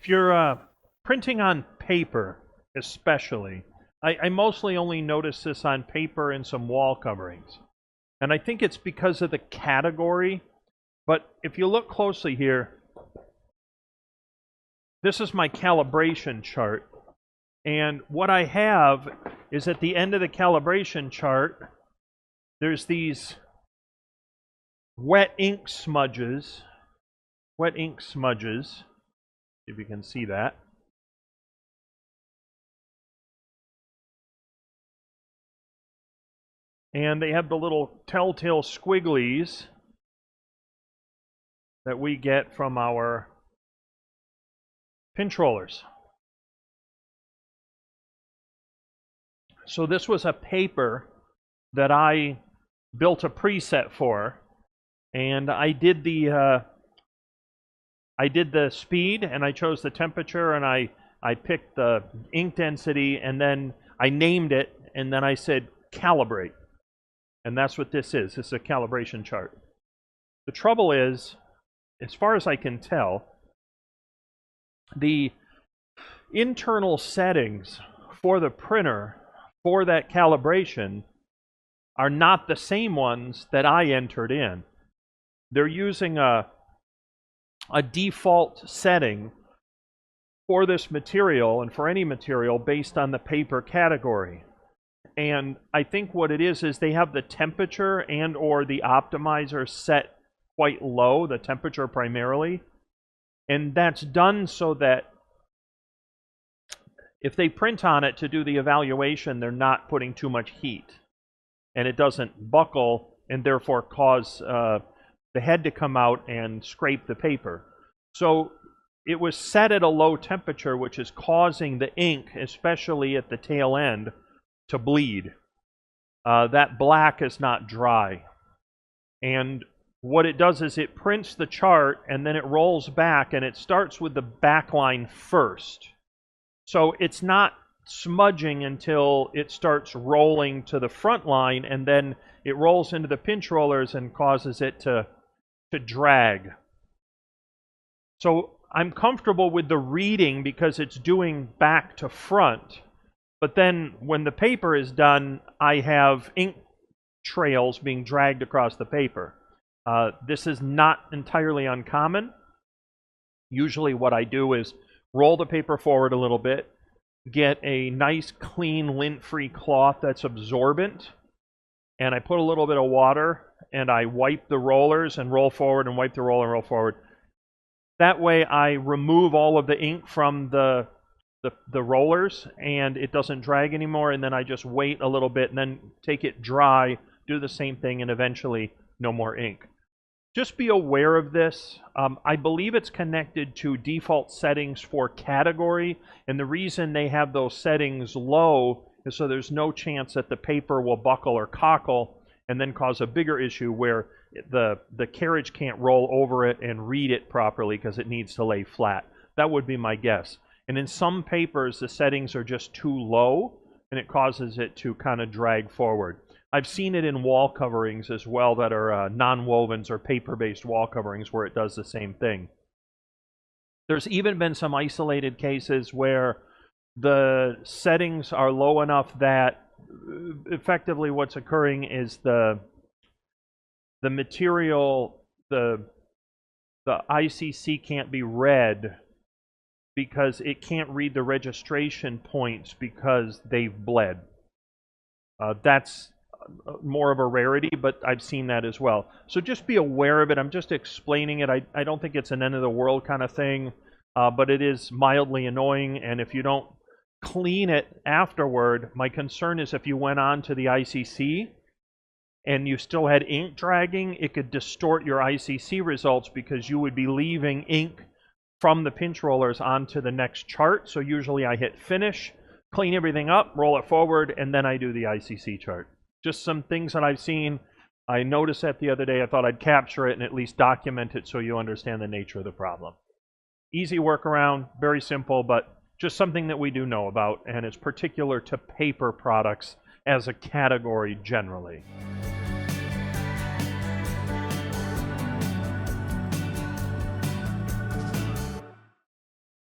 If you're printing on paper, especially, I mostly only notice this on paper and some wall coverings. And I think it's because of the category. But if you look closely here, this is my calibration chart. And what I have is at the end of the calibration chart, there's these wet ink smudges. Wet ink smudges, if you can see that. And they have the little telltale squigglies that we get from our pinch rollers. So this was a paper that I built a preset for, and I did the speed, and I chose the temperature, and I picked the ink density, and then I named it, and then I said calibrate. And that's what this is. This is a calibration chart. The trouble is, as far as I can tell, the internal settings for the printer for that calibration are not the same ones that I entered in. They're using a default setting for this material and for any material based on the paper category. And I think what it is they have the temperature and or the optimizer set quite low, the temperature primarily. And that's done so that if they print on it to do the evaluation, they're not putting too much heat. And it doesn't buckle and therefore cause the head to come out and scrape the paper. So it was set at a low temperature, which is causing the ink, especially at the tail end, to bleed. That black is not dry. And what it does is it prints the chart and then it rolls back, and it starts with the back line first. So it's not smudging until it starts rolling to the front line, and then it rolls into the pinch rollers and causes it to drag. So I'm comfortable with the reading because it's doing back to front. But then when the paper is done, I have ink trails being dragged across the paper. This is not entirely uncommon. Usually what I do is roll the paper forward a little bit, get a nice clean lint-free cloth that's absorbent, and I put a little bit of water and I wipe the rollers and roll forward and wipe the roller and roll forward. That way I remove all of the ink from the rollers and it doesn't drag anymore, and then I just wait a little bit and then take it dry, do the same thing, and eventually no more ink. Just be aware of this. I believe it's connected to default settings for category, and the reason they have those settings low is so there's no chance that the paper will buckle or cockle and then cause a bigger issue where the carriage can't roll over it and read it properly because it needs to lay flat. That would be my guess. And in some papers, the settings are just too low, and it causes it to kind of drag forward. I've seen it in wall coverings as well that are non-wovens or paper-based wall coverings where it does the same thing. There's even been some isolated cases where the settings are low enough that effectively what's occurring is the material, the ICC can't be read because it can't read the registration points because they've bled. That's more of a rarity, but I've seen that as well. So just be aware of it. I'm just explaining it. I don't think it's an end of the world kind of thing, but it is mildly annoying, and if you don't clean it afterward, my concern is if you went on to the ICC and you still had ink dragging, it could distort your ICC results because you would be leaving ink from the pinch rollers onto the next chart. So usually I hit finish, clean everything up, roll it forward, and then I do the ICC chart. Just some things that I've seen. I noticed that the other day. I thought I'd capture it and at least document it so you understand the nature of the problem. Easy workaround, very simple, but just something that we do know about, and it's particular to paper products as a category generally.